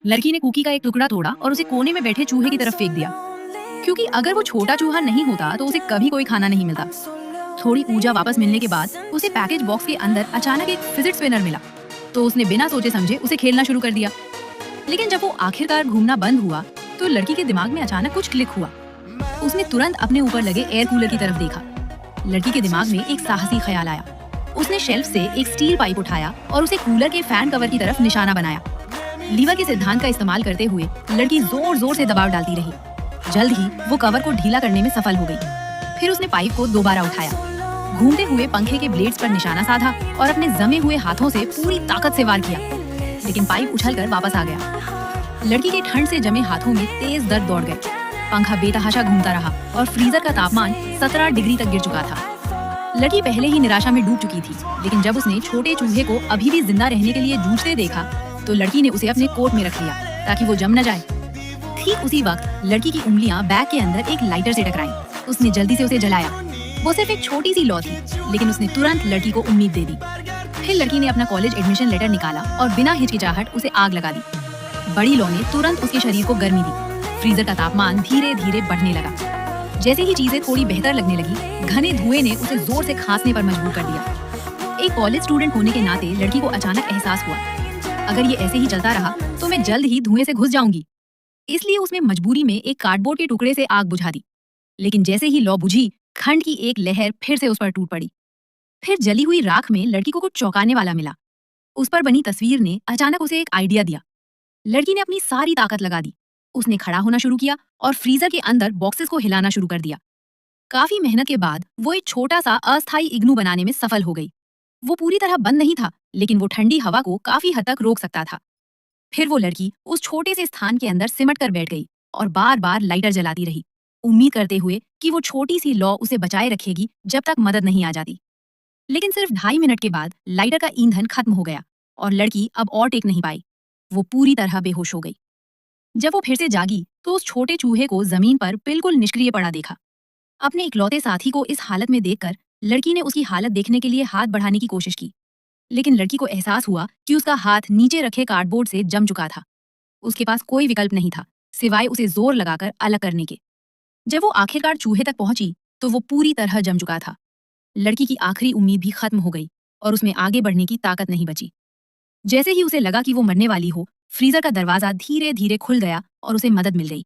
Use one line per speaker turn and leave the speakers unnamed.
लड़की ने कुकी का एक टुकड़ा तोड़ा और उसे कोने में बैठे चूहे की तरफ फेंक दिया, क्योंकि अगर वो छोटा चूहा नहीं होता तो उसे कभी कोई खाना नहीं मिलता। थोड़ी ऊर्जा वापस मिलने के बाद उसे पैकेज बॉक्स के अंदर अचानक एक फिजिट स्पिनर मिला, तो उसने बिना सोचे समझे उसे खेलना शुरू कर दिया। लेकिन जब वो आखिरकार घूमना बंद हुआ तो लड़की के दिमाग में अचानक कुछ क्लिक हुआ। उसने तुरंत अपने ऊपर लगे एयर कूलर की तरफ देखा। लड़की के दिमाग में एक साहसी ख्याल आया। उसने शेल्फ से एक स्टील पाइप उठाया और उसे कूलर के फैन कवर की तरफ निशाना बनाया। लीवर के सिद्धांत का इस्तेमाल करते हुए लड़की जोर जोर से दबाव डालती रही। जल्द ही वो कवर को ढीला करने में सफल हो गई। फिर उसने पाइप को दोबारा उठाया, घूमते हुए पंखे के ब्लेड्स पर निशाना साधा और अपने जमे हुए हाथों से पूरी ताकत से वार किया, लेकिन पाइप उछलकर वापस आ गया। लड़की के ठंड से जमे हाथों में तेज दर्द दौड़ गए। पंखा बेतहाशा घूमता रहा और फ्रीजर का तापमान 17 डिग्री तक गिर चुका था। लड़की पहले ही निराशा में डूब चुकी थी, लेकिन जब उसने छोटे चूहे को अभी भी जिंदा रहने के लिए जूझते देखा तो लड़की ने उसे अपने कोट में रख लिया ताकि वो जम न जाए। ठीक उसी वक्त लड़की की उंगलियां बैग के अंदर एक लाइटर से टकराईं। उसने जल्दी से उसे जलाया। वो सिर्फ एक छोटी सी लौ थी, लेकिन उसने तुरंत लड़की को उम्मीद दे दी। फिर लड़की ने अपना कॉलेज एडमिशन लेटर निकाला और बिना हिचकिचाहट उसे आग लगा दी। बड़ी लौ ने तुरंत उसके शरीर को गर्मी दी। फ्रीजर का तापमान धीरे धीरे बढ़ने लगा। जैसे ही चीजें थोड़ी बेहतर लगने लगी, घने धुएं ने उसे जोर से खांसने पर मजबूर कर दिया। एक कॉलेज स्टूडेंट होने के नाते लड़की को अचानक एहसास हुआ, अगर ये ऐसे ही चलता रहा तो मैं जल्द ही धुएं से घुस जाऊंगी। इसलिए उसने मजबूरी में एक कार्डबोर्ड के टुकड़े से आग बुझा दी। लेकिन जैसे ही लौ बुझी, ठंड की एक लहर फिर से उस पर टूट पड़ी। फिर जली हुई राख में लड़की को कुछ चौंकाने वाला मिला। उस पर बनी तस्वीर ने अचानक उसे एक आइडिया दिया। लड़की ने अपनी सारी ताकत लगा दी। उसने खड़ा होना शुरू किया और फ्रीजर के अंदर बॉक्सेस को हिलाना शुरू कर दिया। काफी मेहनत के बाद वो एक छोटा सा अस्थायी इग्नू बनाने में सफल हो गई। वो पूरी तरह बंद नहीं था, लेकिन वो ठंडी हवा को काफी हद तक रोक सकता था। फिर वो लड़की उस छोटे से स्थान के अंदर सिमट कर बैठ गई और बार बार लाइटर जलाती रही, उम्मीद करते हुए कि वो छोटी सी लौ उसे बचाए रखेगी जब तक मदद नहीं आ जाती। लेकिन सिर्फ 2.5 मिनट के बाद लाइटर का ईंधन खत्म हो गया और लड़की अब और टेक नहीं पाई। वो पूरी तरह बेहोश हो गई। जब वो फिर से जागी तो उस छोटे चूहे को जमीन पर बिल्कुल निष्क्रिय पड़ा देखा। अपने इकलौते साथी को इस हालत में देखकर लड़की ने उसकी हालत देखने के लिए हाथ बढ़ाने की कोशिश की, लेकिन लड़की को एहसास हुआ कि उसका हाथ नीचे रखे कार्डबोर्ड से जम चुका था। उसके पास कोई विकल्प नहीं था सिवाय उसे जोर लगाकर अलग करने के। जब वो आखिरकार चूहे तक पहुंची तो वो पूरी तरह जम चुका था। लड़की की आखिरी उम्मीद भी खत्म हो गई और उसमें आगे बढ़ने की ताकत नहीं बची। जैसे ही उसे लगा कि वो मरने वाली हो, फ्रीजर का दरवाजा धीरे धीरे खुल गया और उसे मदद मिल गई।